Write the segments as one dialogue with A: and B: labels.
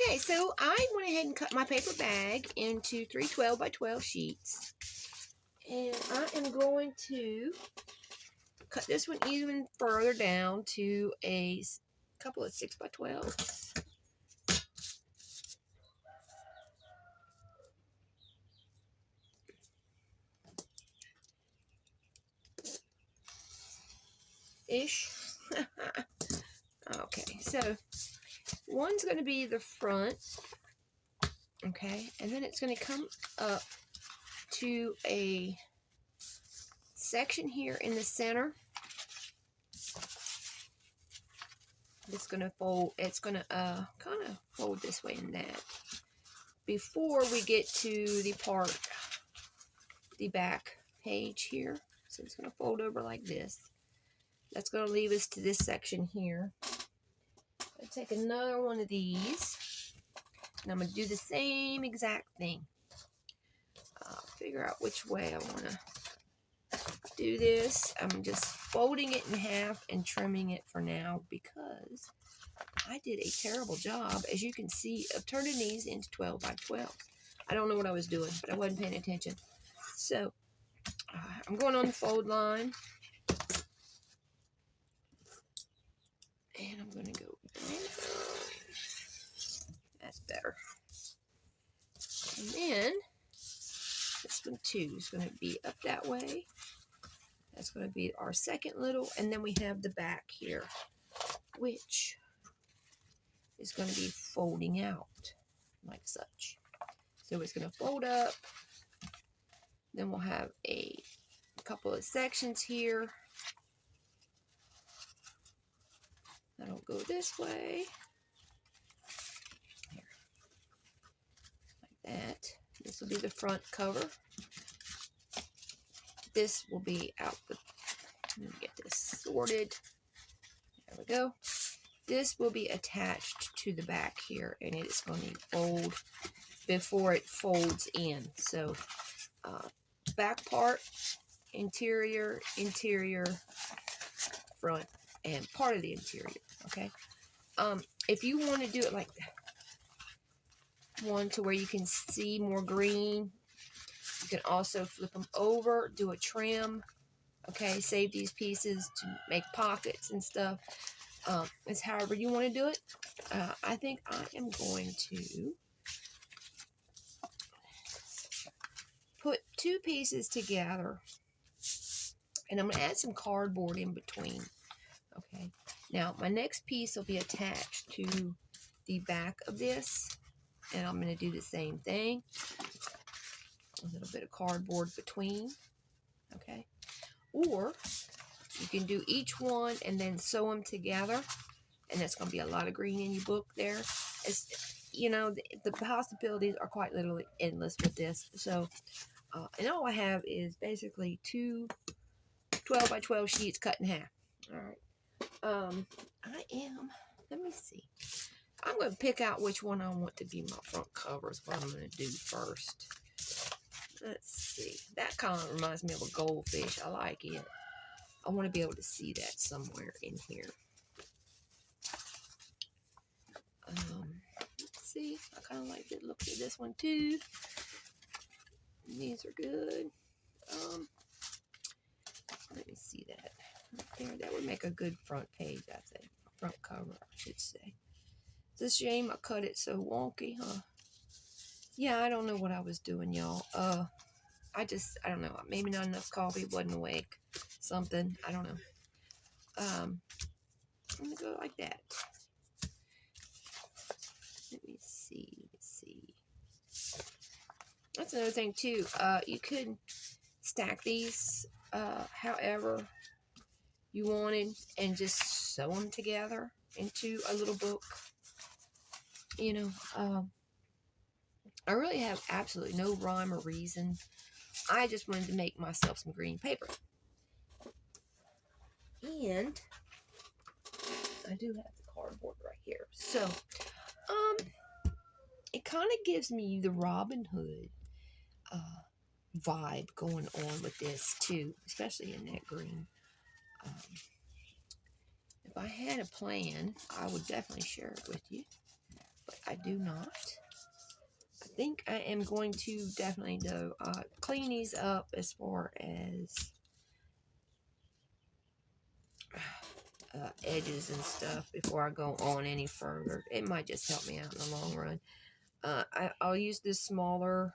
A: Okay, so I went ahead and cut my paper bag into 3 12 by 12 sheets. And I am going to cut this one even further down to a couple of 6 by 12s. Ish. Okay, so one's going to be the front, okay, and then it's going to come up to a section here in the center. It's going to fold, it's going to kind of fold this way and that before we get to the part, the back page here. So it's going to fold over like this. That's going to leave us to this section here. I'll take another one of these, and I'm going to do the same exact thing. Figure out which way I want to do this. I'm just folding it in half and trimming it for now because I did a terrible job, as you can see, of turning these into 12 by 12. I don't know what I was doing, but I wasn't paying attention. So I'm going on the fold line. And I'm going to go down. That's better. And then this one too is going to be up that way. That's going to be our second little. And then we have the back here, which is going to be folding out like such. So it's going to fold up. Then we'll have a couple of sections here. That'll go this way. Here. Like that. This will be the front cover. This will be out the, let me get this sorted. There we go. This will be attached to the back here, and it is going to fold before it folds in. So back part, interior, interior, front, and part of the interior. Okay. If you want to do it like one to where you can see more green, you can also flip them over, do a trim. Okay, save these pieces to make pockets and stuff. It's however you want to do it. I think I am going to put two pieces together, and I'm going to add some cardboard in between. Okay, now my next piece will be attached to the back of this, and I'm going to do the same thing. A little bit of cardboard between. Okay, or you can do each one and then sew them together, and that's going to be a lot of green in your book there. It's, you know, the possibilities are quite literally endless with this. So, and all I have is basically two 12 by 12 sheets cut in half. All right. Let me see. I'm going to pick out which one I want to be my front cover is what I'm going to do first. Let's see. That kind of reminds me of a goldfish. I like it. I want to be able to see that somewhere in here. Let's see. I kind of like the look of this one too. These are good. Let me see that. Right there. That would make a good front page, I think. Front cover, I should say. It's a shame I cut it so wonky, huh? Yeah, I don't know what I was doing, y'all. I don't know. Maybe not enough coffee, wasn't awake. Something. I don't know. I'm going to go like that. Let me see. That's another thing, too. You could stack these however you wanted and just sew them together into a little book. You know, I really have absolutely no rhyme or reason. I just wanted to make myself some green paper. And I do have the cardboard right here. So, it kind of gives me the Robin Hood vibe going on with this too, especially in that green. If I had a plan, I would definitely share it with you. But I do not. I think I am going to definitely do clean these up as far as edges and stuff before I go on any further. It might just help me out in the long run. I'll use this smaller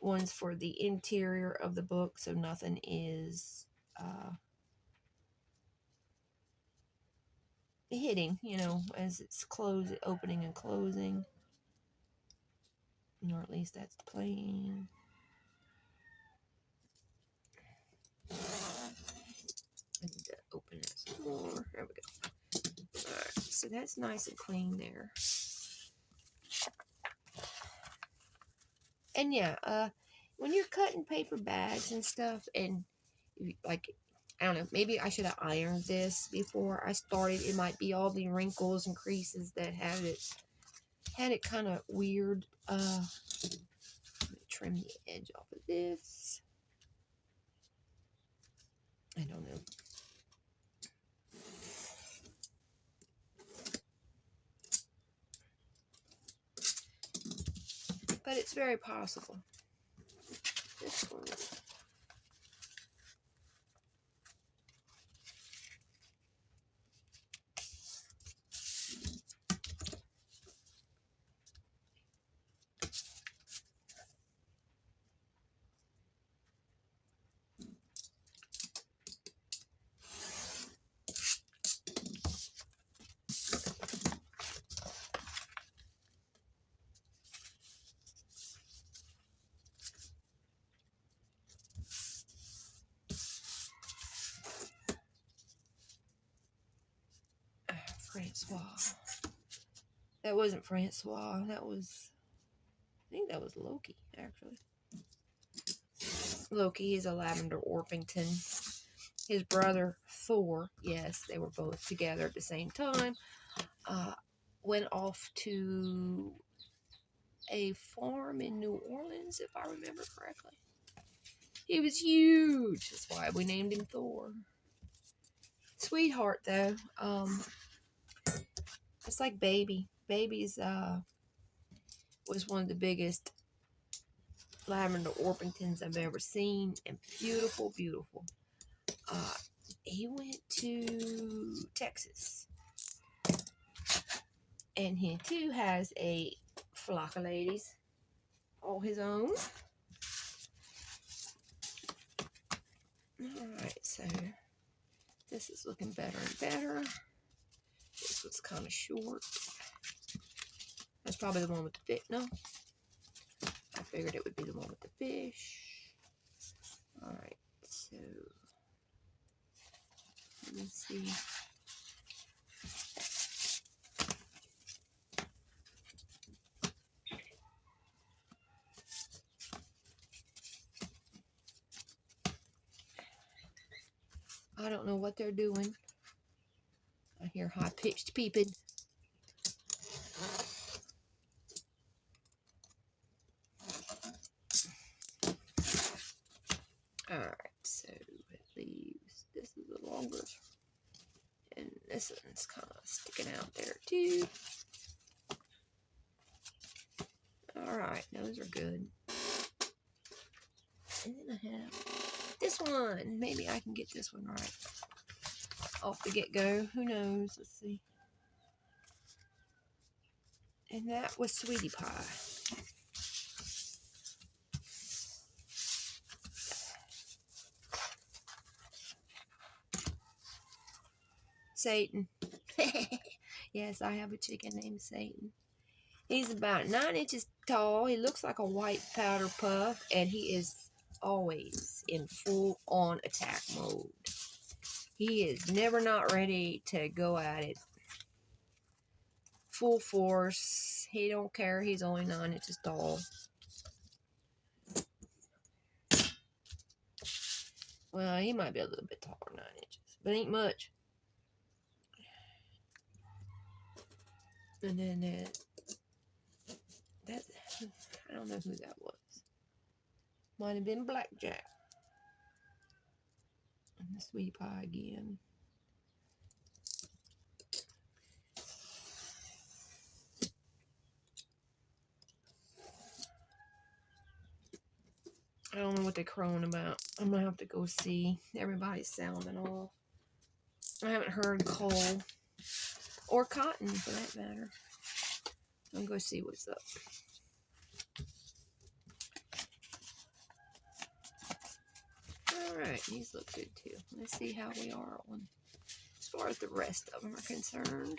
A: ones for the interior of the book, so nothing is hitting, you know, as it's opening and closing, or at least that's the plan. I need to open that some more. There we go. Alright, so that's nice and clean there. And yeah, when you're cutting paper bags and stuff, and like, I don't know, maybe I should have ironed this before I started. It might be all the wrinkles and creases that had it kind of weird. Let me trim the edge off of this. I don't know. But it's very possible. This one. Francois. That wasn't Francois. That was, I think that was Loki, actually. Loki is a Lavender Orpington. His brother, Thor, yes, they were both together at the same time, went off to a farm in New Orleans, if I remember correctly. He was huge. That's why we named him Thor. Sweetheart, though. It's like Baby. Baby's was one of the biggest Lavender Orpingtons I've ever seen, and beautiful, beautiful. He went to Texas, and he too has a flock of ladies all his own. Alright, so this is looking better and better. This was kind of short. That's probably the one with the fish. No, I figured it would be the one with the fish. Alright, so let me see. I don't know what they're doing. I hear high-pitched peeping. Alright, so it leaves, this is the longer, and this one's kind of sticking out there too. Alright, those are good. And then I have this one. Maybe I can get this one right off the get-go. Who knows? Let's see. And that was Sweetie Pie. Satan. Yes, I have a chicken named Satan. He's about 9 inches tall. He looks like a white powder puff, and he is always in full-on attack mode. He is never not ready to go at it. Full force. He don't care. He's only 9 inches tall. Well, he might be a little bit taller, 9 inches, but ain't much. And then that I don't know who that was. Might have been Blackjack. And the Sweetie Pie again. what they're crowing about. I'm gonna have to go see. Everybody's sounding off. I haven't heard coal or cotton for that matter. I'm gonna go see what's up. Alright, these look good too. Let's see how we are on as far as the rest of them are concerned.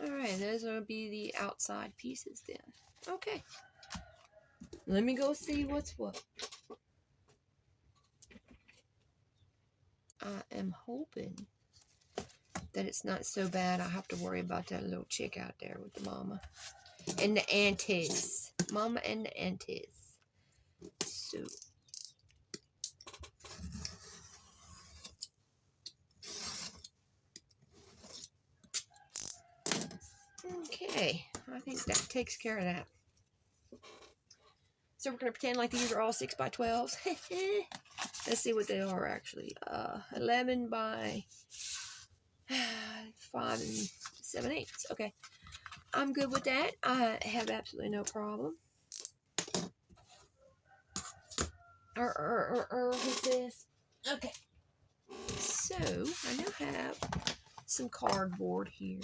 A: Alright, those will be the outside pieces then. Okay. Let me go see what's what. I am hoping that it's not so bad I have to worry about that little chick out there with the mama. And the aunties. Mama and the aunties. So. Okay. I think that takes care of that. So we're going to pretend like these are all 6 by 12s. Let's see what they are actually. 11 by 5 and 7/8. Okay. I'm good with that. I have absolutely no problem. Who's this? Okay. So, I now have some cardboard here.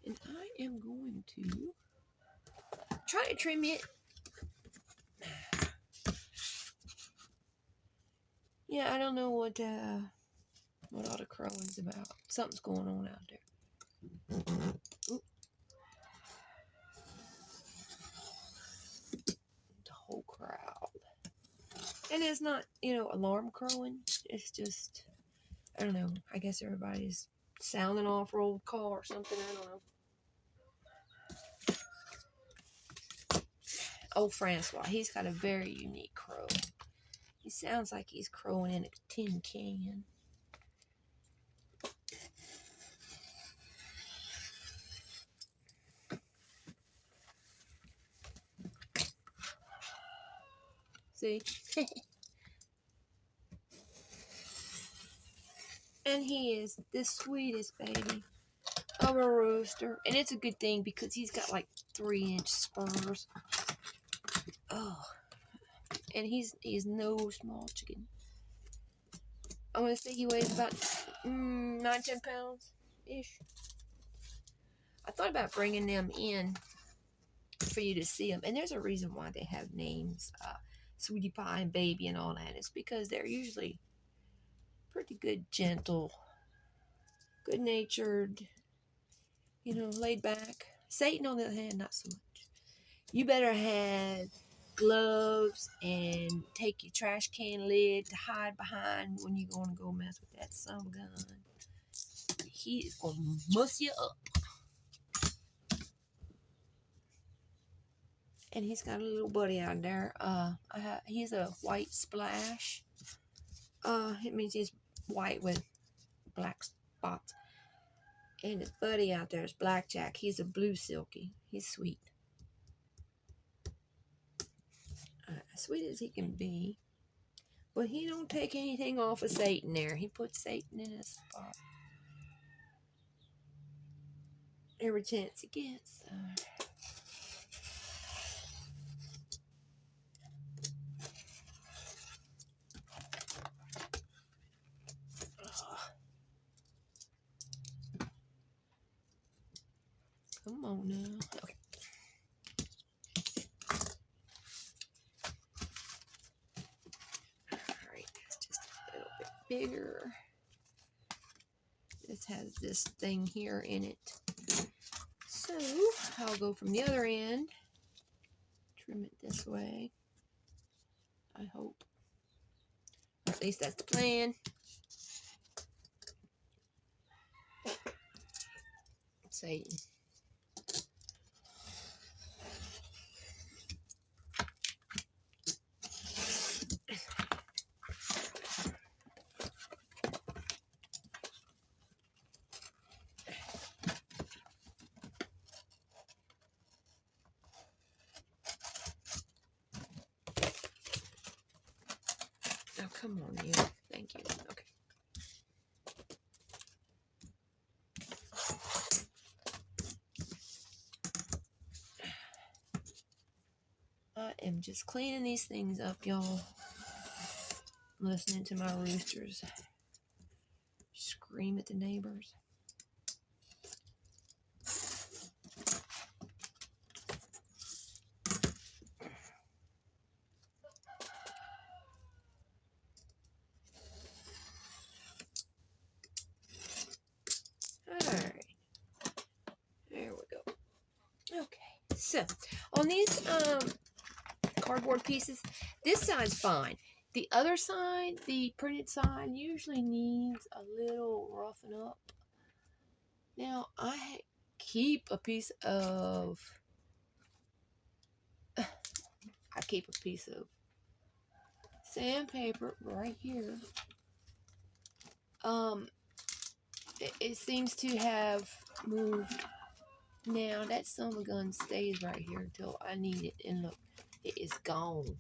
A: And I am going to try to trim it. Yeah, I don't know what all the crowing's about. Something's going on out there. Oop. The whole crowd. And it's not, alarm crowing. It's just, I don't know. I guess everybody's sounding off roll call or something. I don't know. Old Francois, he's got a very unique crow. He sounds like he's crowing in a tin can. See? And he is the sweetest baby of a rooster. And it's a good thing because he's got like 3-inch spurs. Oh. And he's no small chicken. I want to say he weighs about 9-10 pounds-ish. I thought about bringing them in for you to see them. And there's a reason why they have names. Sweetie Pie and Baby and all that. It's because they're usually pretty good, gentle, good-natured, laid back. Satan, on the other hand, not so much. You better have gloves and take your trash can lid to hide behind when you're going to go mess with that son of a gun. He is going to muss you up. And he's got a little buddy out there. He's a white splash. It means he's white with black spots. And his buddy out there is Blackjack. He's a blue silky. He's sweet. As sweet as he can be. But he don't take anything off of Satan there. He puts Satan in his spot. Every chance he gets. Come on now. Okay. Alright, that's just a little bit bigger. This has this thing here in it. So, I'll go from the other end. Trim it this way. I hope. Or at least that's the plan. Satan. Oh, come on, you. Thank you. Okay. am just cleaning these things up, y'all. Listening to my roosters scream at the neighbors. Alright. There we go. Okay. So, on these cardboard pieces, this side's fine. The other side, the printed side, usually needs a little roughing up. Now, I keep a piece of sandpaper right here. It seems to have moved. Now that son of a gun stays right here until I need it, and look, it is gone.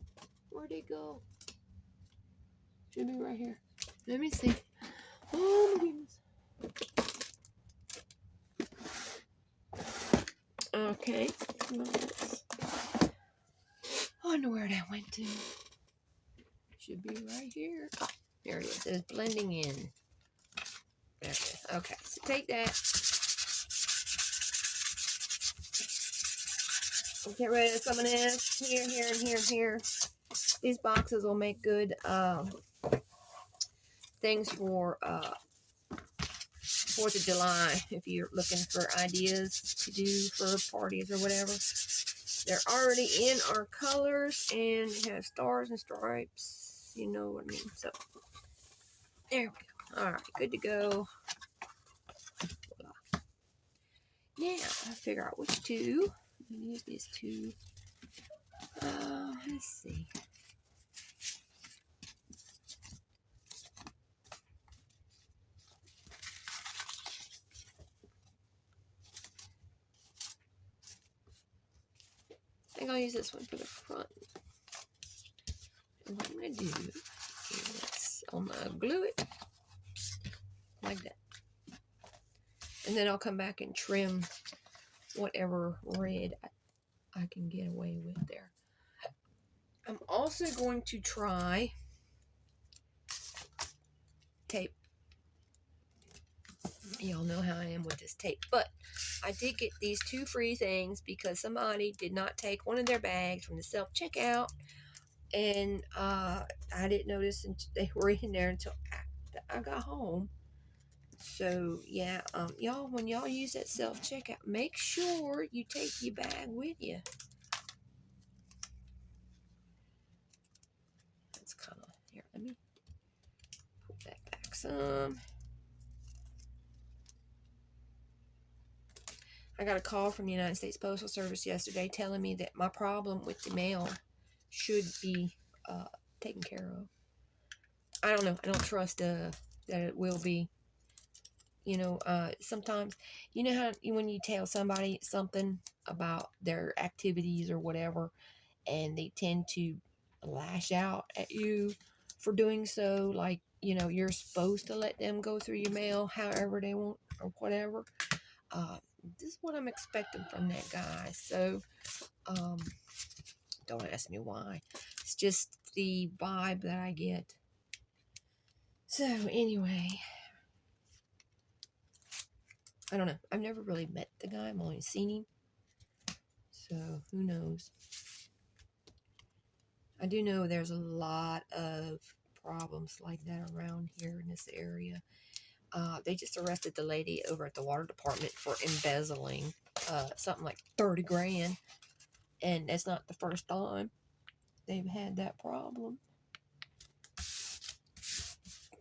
A: Where'd it go? Should be right here. Let me see. Oh my goodness. Okay. I wonder where that went to. Should be right here. Oh, there it is. It's blending in. There it is. Okay, so take that. Get rid of some of this. Here, here, and here, and here. These boxes will make good things for 4th of July if you're looking for ideas to do for parties or whatever. They're already in our colors and have stars and stripes. You know what I mean. So, there we go. Alright, good to go. Now, I figure out which two. I'm going to use these two. Let's see. I think I'll use this one for the front. And what I'm going to do is I'm going to glue it like that. And then I'll come back and trim whatever red I can get away with there. I'm also going to try tape. Y'all know how I am with this tape. But I did get these two free things because somebody did not take one of their bags from the self-checkout. And I didn't notice they were in there until after I got home. So, yeah, y'all, when y'all use that self-checkout, make sure you take your bag with you. That's kind of, here, let me put that back some. I got a call from the United States Postal Service yesterday telling me that my problem with the mail should be taken care of. I don't know. I don't trust that it will be. You know, sometimes, you know how when you tell somebody something about their activities or whatever, and they tend to lash out at you for doing so, like, you know, you're supposed to let them go through your mail however they want or whatever. This is what I'm expecting from that guy. So, don't ask me why. It's just the vibe that I get. So, anyway, I don't know. I've never really met the guy. I've only seen him. So, who knows? I do know there's a lot of problems like that around here in this area. They just arrested the lady over at the water department for embezzling something like 30 grand. And that's not the first time they've had that problem.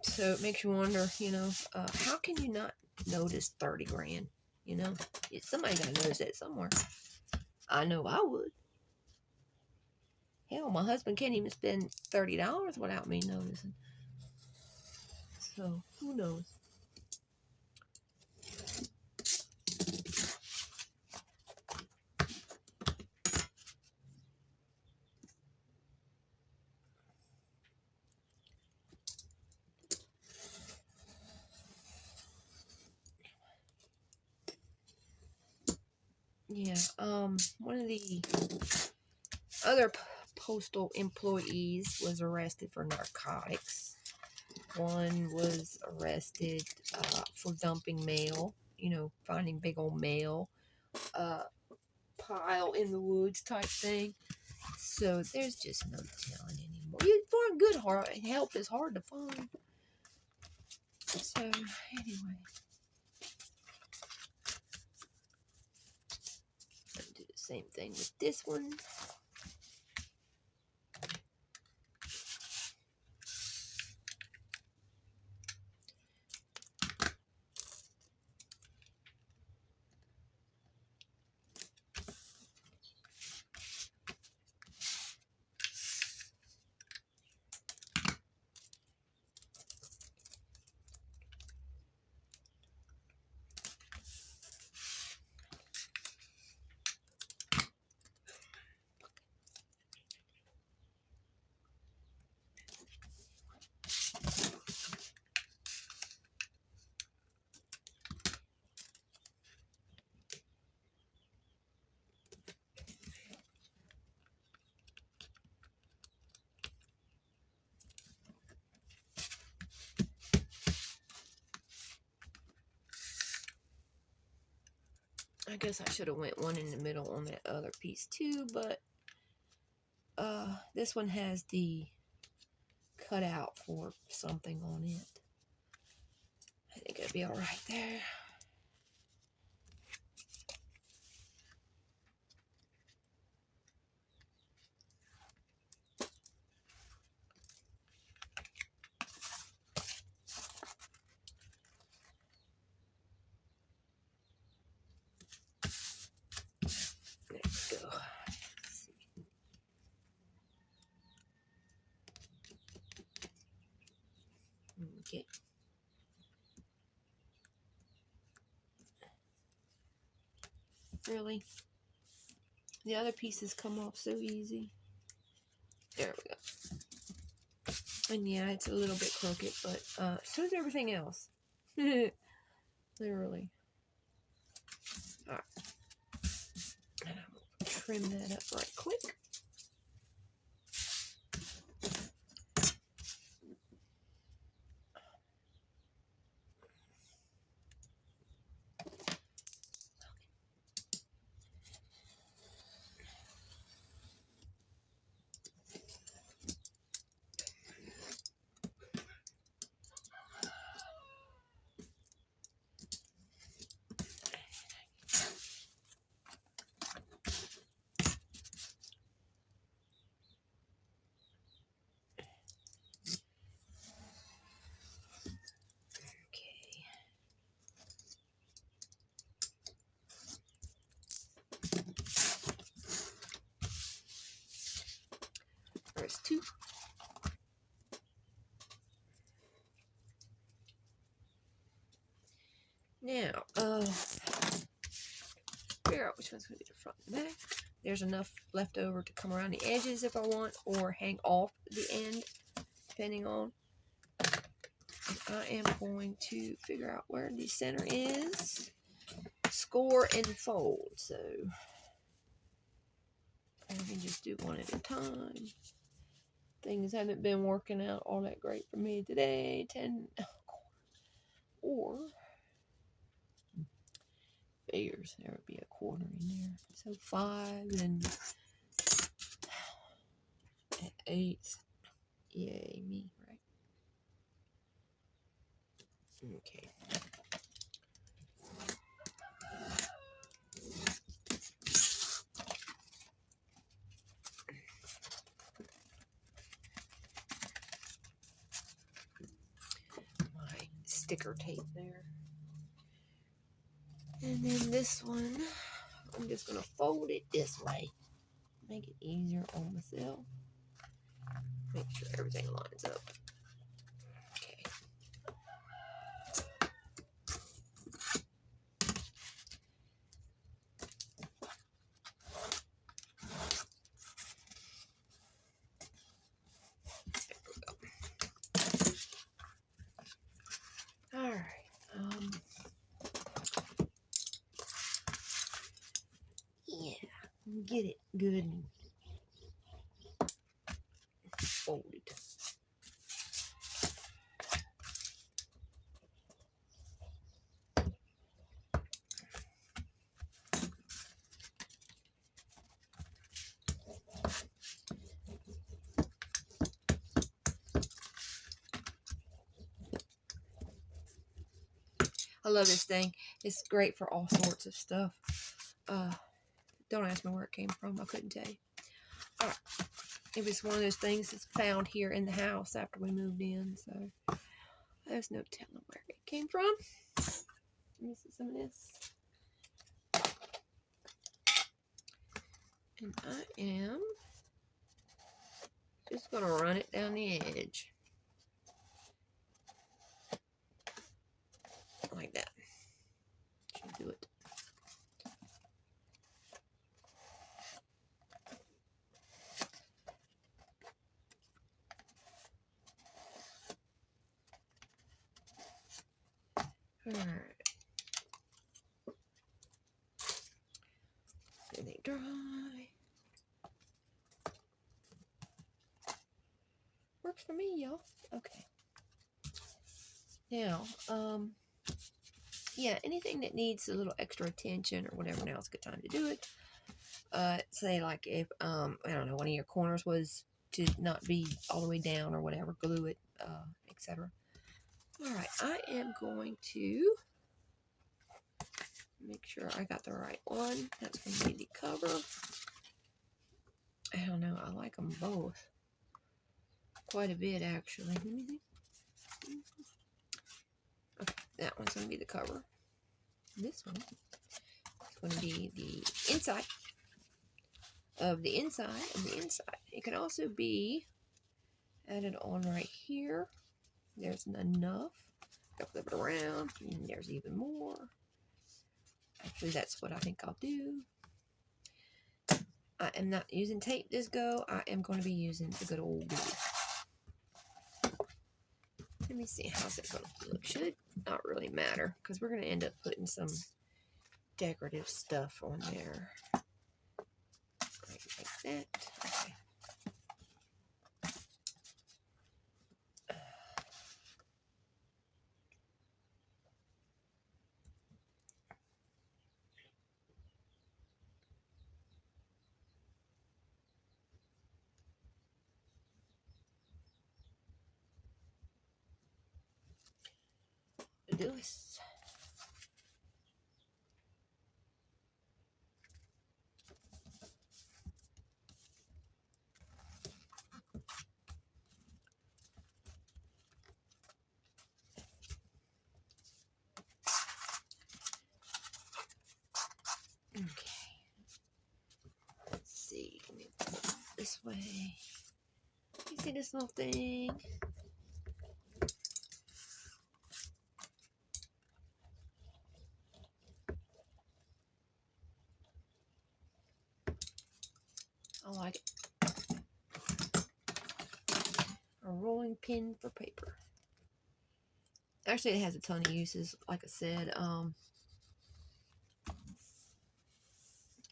A: So it makes you wonder, you know, how can you not notice 30 grand? You know, somebody got to notice that somewhere. I know I would. Hell, my husband can't even spend $30 without me noticing. So, who knows? Yeah, one of the other postal employees was arrested for narcotics. One was arrested for dumping mail, you know, finding big old mail pile in the woods type thing. So there's just no telling anymore. You find good help is hard to find. So anyway, I'll do the same thing with this one. I guess I should have went one in the middle on that other piece too, but this one has the cutout for something on it. I think it'll be all right there. There we go. Okay. Really? The other pieces come off so easy. There we go. And yeah, it's a little bit crooked, but so is everything else. Literally. Alright. And I'm going to trim that up right quick. There's two. Now, figure out which one's going to be the front and back. There's enough left over to come around the edges if I want, or hang off the end, depending on. I am going to figure out where the center is, score and fold. So I can just do one at a time. Things haven't been working out all that great for me today. 10 or figures. There would be a quarter in there. So 5 and 8. Yay, me, right? Okay. My sticker tape there. And then this one, I'm just going to fold it this way. Make it easier on myself. Make sure everything lines up. Okay. All right. Yeah, get it good and folded. I love this thing. It's great for all sorts of stuff. Don't ask me where it came from. I couldn't tell you. All right. It was one of those things that's found here in the house after we moved in. So there's no telling where it came from. Let me see some of this. And I am just going to run it down the edge. Like that. Should do it. Alright. Let it dry. Works for me, y'all. Okay. Now, yeah, anything that needs a little extra attention or whatever, now's a good time to do it. Say like if, I don't know, one of your corners was to not be all the way down or whatever, glue it, etc. Alright, I am going to make sure I got the right one. That's going to be the cover. I don't know, I like them both quite a bit actually. Okay, that one's going to be the cover. This one is going to be the inside of the inside of the inside. It can also be added on right here. There's enough. I'll flip it around, and there's even more. Actually, that's what I think I'll do. I am not using tape this go. I am going to be using the good old glue. Let me see, how's it going to look? Should not really matter, because we're going to end up putting some decorative stuff on there. Right, like that. Okay. Do this. Okay. Let's see. Let me pull it this way. You see this little thing? I like it. A rolling pin for paper. Actually, it has a ton of uses. Like I said,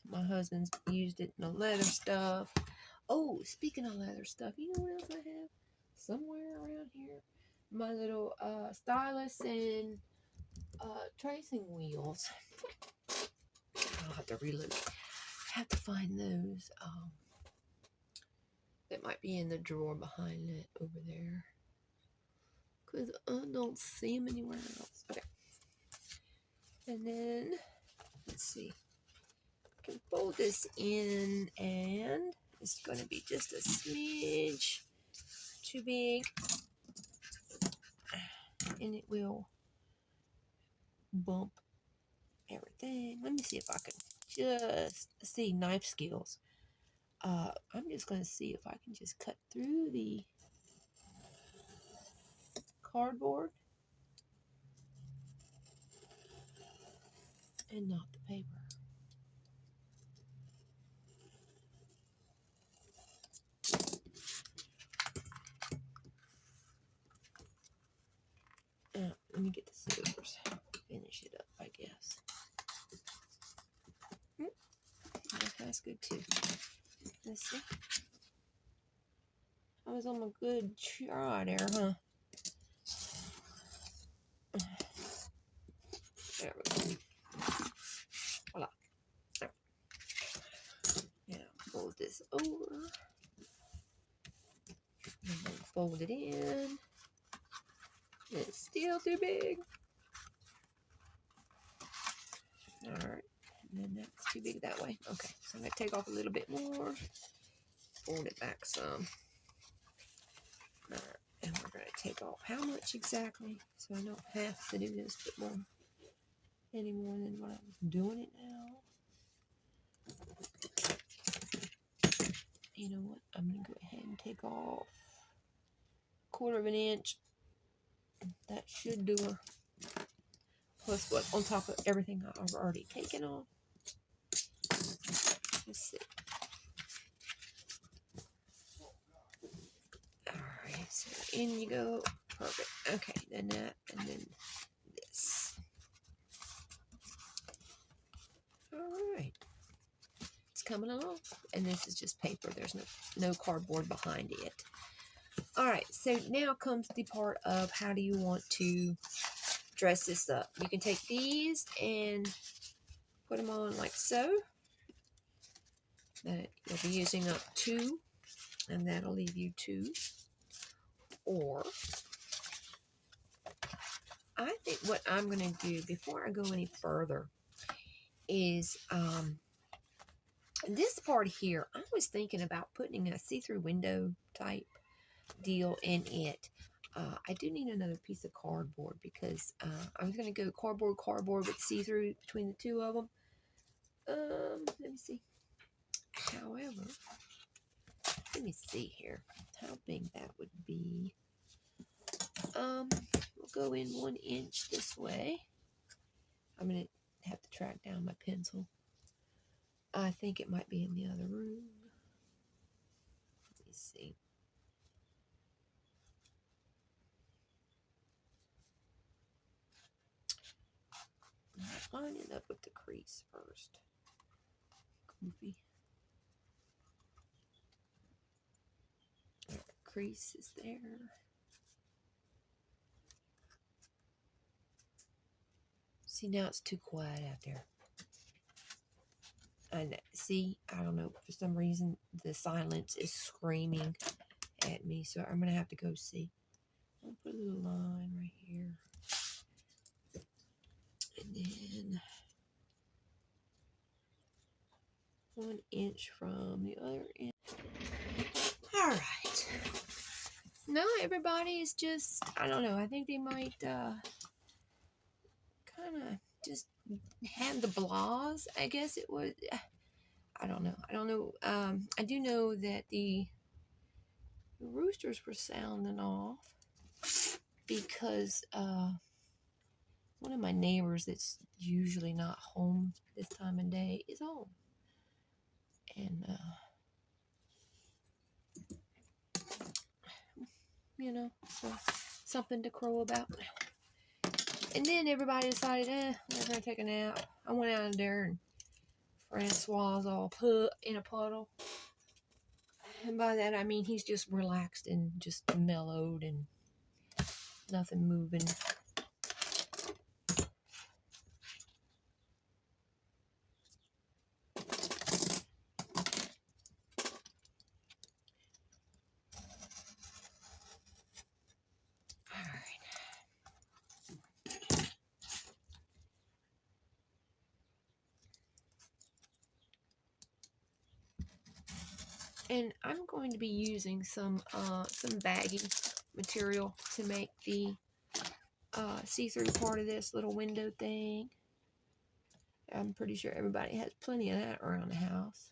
A: my husband's used it in the leather stuff. Oh, speaking of leather stuff, you know what else I have? Somewhere around here. My little stylus and tracing wheels. I'll have to reload. I have to find those. That might be in the drawer behind it over there. Because I don't see them anywhere else. Okay. And then, let's see. I can fold this in, and it's going to be just a smidge too big. And it will bump everything. Let me see if I can just see knife skills. I'm just going to see if I can just cut through the cardboard and not the paper. Let me get the scissors. Finish it up, I guess. That's good too. Let's see. I was on a good try there, huh? There we go. Voila. There. Now fold this over. And then fold it in. It's still too big. Alright. And then that's too big that way. Okay, so I'm going to take off a little bit more. Fold it back some. Alright, and we're going to take off how much exactly, so I don't have to do this bit more any more than what I'm doing it now. You know what? I'm going to go ahead and take off 1/4 inch. That should do her. Plus what on top of everything I've already taken off. Let's see. Alright, so in you go. Perfect. Okay, then that, and then this. Alright. It's coming along. And this is just paper. There's no cardboard behind it. Alright, so now comes the part of how do you want to dress this up. You can take these and put them on like so. You'll be using up 2, and that'll leave you 2. Or, I think what I'm going to do before I go any further is this part here. I was thinking about putting a see-through window type deal in it. I do need another piece of cardboard because I'm going to go cardboard with see-through between the two of them. Let me see. However, let me see here how big that would be. We'll go in 1 inch this way. I'm going to have to track down my pencil. I think it might be in the other room. Let me see. Line it up with the crease first. Goofy. Right, crease is there. See, now it's too quiet out there. And see, I don't know, for some reason the silence is screaming at me, so I'm gonna have to go see. I'll put a little line right here. And then 1 inch from the other end. Alright. No, everybody is just, I don't know, I think they might kind of just have the blahs, I guess it was. I don't know. I do know that the roosters were sounding off because one of my neighbors that's usually not home this time of day is home. And, you know, so something to crow about. And then everybody decided, we're going to take a nap. I went out there and Francois all put in a puddle. And by that I mean he's just relaxed and just mellowed and nothing moving. And I'm going to be using some baggy material to make the see-through part of this little window thing. I'm pretty sure everybody has plenty of that around the house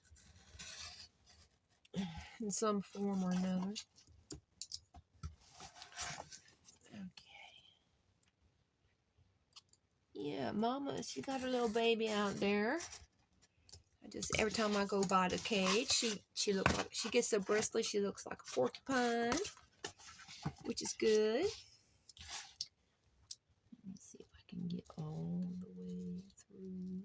A: in some form or another. Okay. Yeah, Mama, she got her little baby out there. Every time I go by the cage, she looks like, she gets so bristly, she looks like a porcupine, which is good. Let me see if I can get all the way through.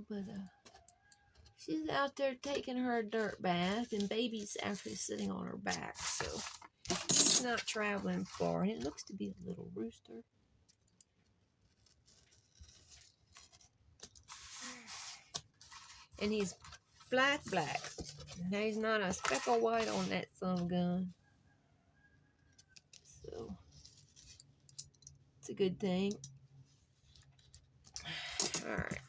A: but she's out there taking her dirt bath, and baby's actually sitting on her back, so she's not traveling far. And it looks to be a little rooster. And he's black. Now he's not a speck of white on that son of a gun. So it's a good thing. Alright.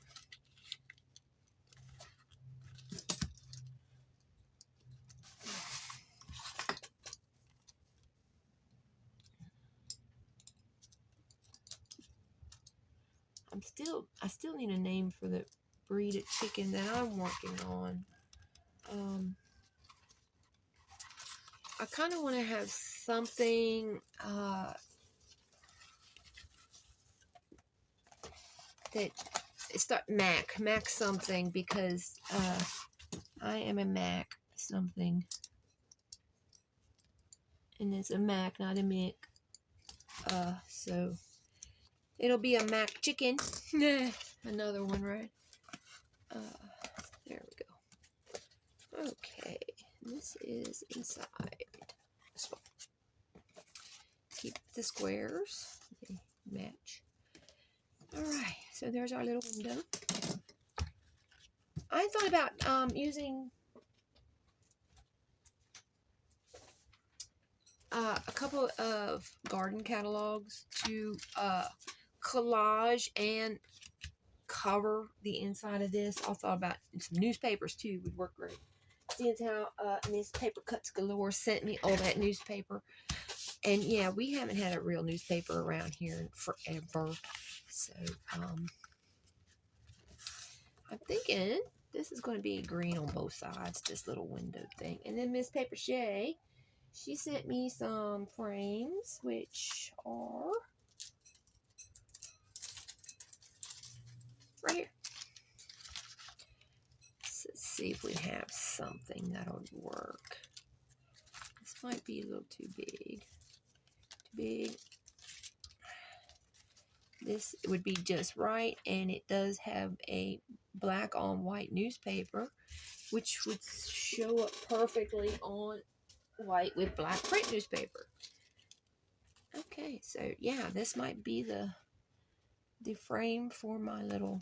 A: I still need a name for the breed of chicken that I'm working on. I kind of want to have something that start Mac something, because I am a Mac something, and it's a Mac, not a Mick. So it'll be a Mac chicken. Another one, right? There we go. Okay, this is inside. This one. Keep the squares. They match. Alright, so there's our little window. I thought about using a couple of garden catalogs to collage and cover the inside of this. I thought about some newspapers too would work great. Seeing how Miss Paper Cuts Galore sent me all that newspaper. And yeah, we haven't had a real newspaper around here in forever. So I'm thinking this is going to be green on both sides, this little window thing. And then Miss Paper Shay, she sent me some frames, which are right here. So let's see if we have something that'll work. This might be a little too big. This would be just right, and it does have a black on white newspaper, which would show up perfectly on white with black print newspaper. Okay, so yeah, this might be the frame for my little.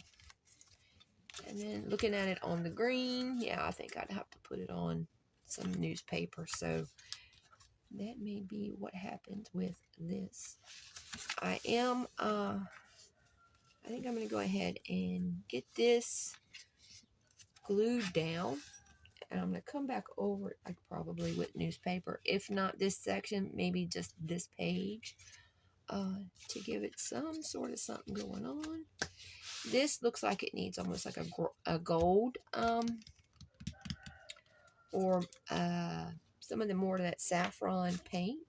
A: And then looking at it on the green, yeah, I think I'd have to put it on some newspaper. So that may be what happens with this. I think I'm going to go ahead and get this glued down. And I'm going to come back over it, like probably with newspaper. If not this section, maybe just this page. To give it some sort of something going on. This looks like it needs almost like a gold. Or some of the more of that saffron paint.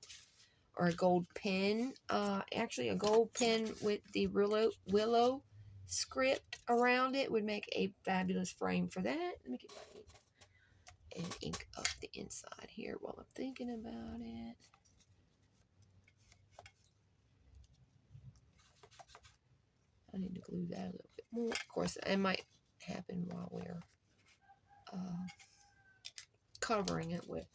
A: Or a gold pen. Actually, a gold pen with the willow script around it would make a fabulous frame for that. Let me get my ink and ink up the inside here while I'm thinking about it. I need to glue that a little bit more. Of course, it might happen while we're covering it with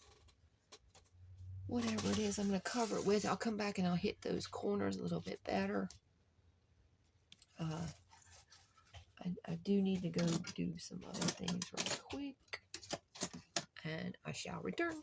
A: whatever it is I'm going to cover it with. I'll come back and I'll hit those corners a little bit better. I do need to go do some other things right quick, and I shall return.